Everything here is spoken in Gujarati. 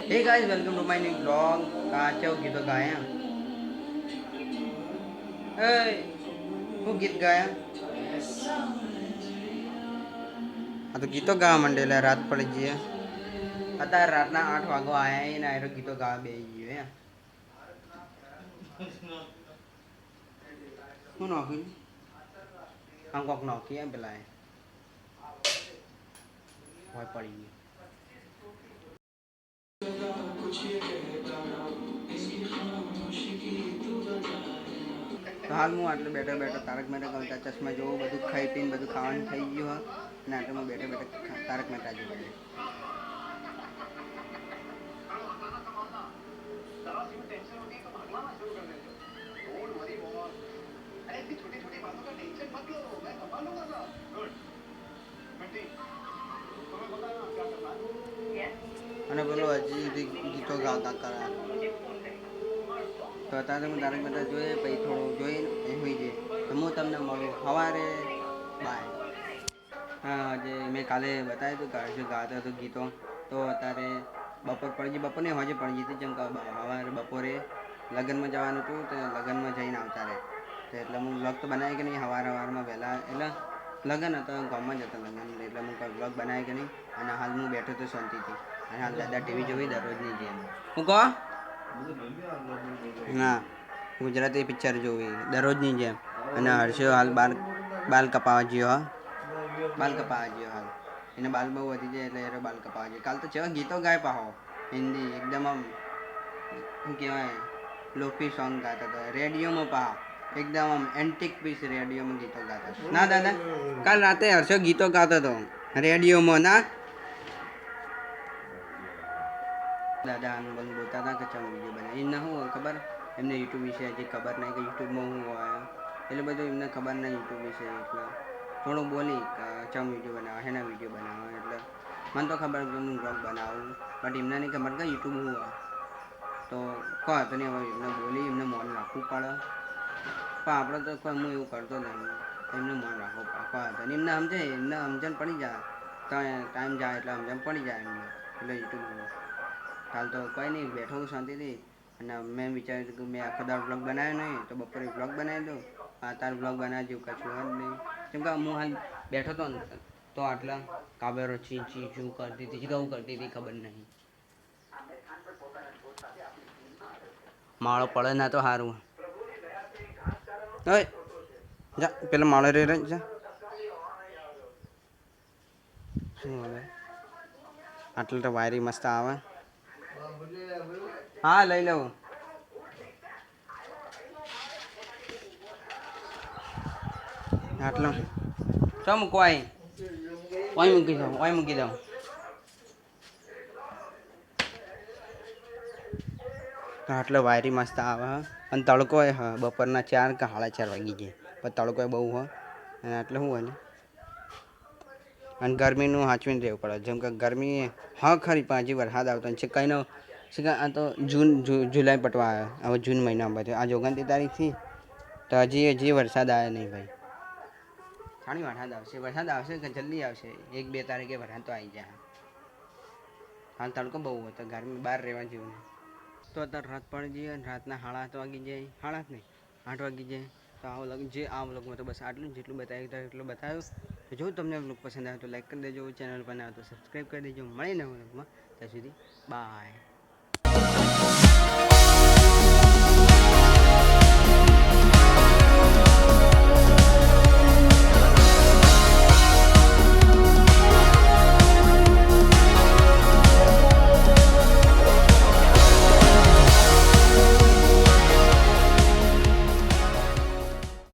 hey guys welcome to my new blog काचो गीतो गाया ए હું ગીત ગાયા આ તો ગીતો ગાવા માંડેલા રાત પડી જઈએ અત્યારે રાતના 8 વાગવા આયા ને આયરો ગીતો ગાવા બેહી ગયો હું નોખી આમ કોક નોખી એમ પેલા હોય પડી ગઈ તો હાલ હું આટલે બેઠો બેઠો તારક મહેતા કા ઉલ્ટા ચશ્મા જોઉં બધું ખાઈ પીને બધું ખાવાનું થઈ ગયું હોય ને આટલે હું બેઠો બેઠો તારક મહેતા જોઉં અને પેલો હજી ગીતો ગાતા કરા તો અત્યારે હું તારક મહેતા જોઈએ પછી થોડું જોઈને એ હોઈ જાય તો હું તમને મળું સવારે બાય હા જે મેં કાલે બતાવ્યું હતું કે ગાતો હતો ગીતો તો અત્યારે બપોર પડી ગઈ બપોરને હજે પડી ગઈ હતી જેમ કે સવારે બપોરે લગ્નમાં જવાનું હતું તો લગ્નમાં જઈને આવતા રહે તો એટલે હું બ્લોગ તો બનાવી કે નહીં સવારમાં વહેલા એટલે લગ્ન હતો ગામમાં જ હતો લગ્ન એટલે હું બ્લોગ બનાવી કે નહીં અને હાલ હું બેઠો તો શાંતિથી અને હાલ દાદા ટીવી જોઈ દરરોજની જેમ હું કહો ના ગુજરાતી પિક્ચર જોવી દરરોજની જેમ અને હર્ષો હાલ બાલ કપાવા ગયો હા બાલ કપાવા ગયો હાલ એને બાલ બહુ વધી જાય એટલે એનો બાલ કપાવા ગયો કાલ તો ચેવા ગીતો ગાય પાહો હિન્દી એકદમ આમ શું કહેવાય લોફી સોંગ ગાતા હતા રેડિયોમાં પાહો એકદમ આમ એન્ટિક પીસ રેડિયોમાં ગીતો ગાતા ના દાદા કાલ રાતે હર્ષો ગીતો ગાતો હતો રેડિયોમાં ના દાદા આનું બોલતા હતા કે ચમ વિડીયો બનાવી એમને શું ખબર એમને યુટ્યુબ વિશે હજી ખબર નહીં કે યુટ્યુબમાં શું હોય એટલે બધું એમને ખબર નહીં યુટ્યુબ વિશે એટલે થોડું બોલી કે ચમ વિડીયો બનાવે એના વિડીયો બનાવે એટલે મને તો ખબર કે હું બ્લોગ બનાવું બટ એમને નહીં ખબર કે યુટ્યુબ શું હોય તો કહો તો નહીં હવે એમને બોલી એમને મોન રાખવું પડે પણ આપણે તો કોઈ હું એવું કરતો નહીં એમને મોન રાખવું પડે કહો તો એમને સમજે એમને સમજણ પડી જાય તો ટાઈમ જાય એટલે સમજણ પડી જાય એમને એટલે યુટ્યુબ હાલ તો કોઈ નહીં બેઠો હું શાંતિથી અને મેં વિચાર્યું કે મેં આખો દાડો બ્લોગ બનાવ્યો નહીં તો બપોરે બ્લોગ બનાવી દઉં આ તાર બ્લોગ બનાવી જેવું કશું જ નહીં કેમ કે હું હાલ બેઠો હતો ને તો આટલા કાબેરો ચી શું કરતી હતી કહું કરતી હતી ખબર નહીં માળો પડે ના તો સારું હવે જા પેલા માળો રે જા શું હવે આટલું તો વાયરી મસ્ત આવે હા લઈ લઉં આટલો શું મૂકો અહીં મૂકી દઉં આટલો વાયરી મસ્ત આવે અને તડકો એ હા બપોરના 4 કે 4:30 વાગી જાય પણ તડકો એ બહુ હોય અને એટલે શું હોય ને અને ગરમીનું સાચવીને રહેવું પડે જેમ કે ગરમી હા ખરી પણ હજી વરસાદ આવતો છે કંઈનો આ તો જુલાઈ પટવા આવ્યો હવે જૂન મહિનામાં બધું આજે 29 તારીખથી તો હજી વરસાદ આવ્યો નહીં ભાઈ સાણી વરસાદ આવશે કે જલ્દી આવશે 1-2 તારીખે વરસાદ તો આવી જાય હાલ તડકો બહુ હોય તો ગરમી બહાર રહેવા જેવું નહીં તો અત્યારે રાત પડી જઈએ રાતના 7:30 વાગી જાય 7:30 નહીં 8 વાગી જાય તો આ વ્લોગમાં તો બસ આટલું જેટલું બતાવ્યું એટલું બતાવ્યું તો જો તમને વ્લોગ પસંદ આવે તો લાઈક કરી દેજો ચેનલ પર આવે તો સબસ્ક્રાઈબ કરી દેજો મળીને વ્લોગમાં ત્યાં સુધી બાય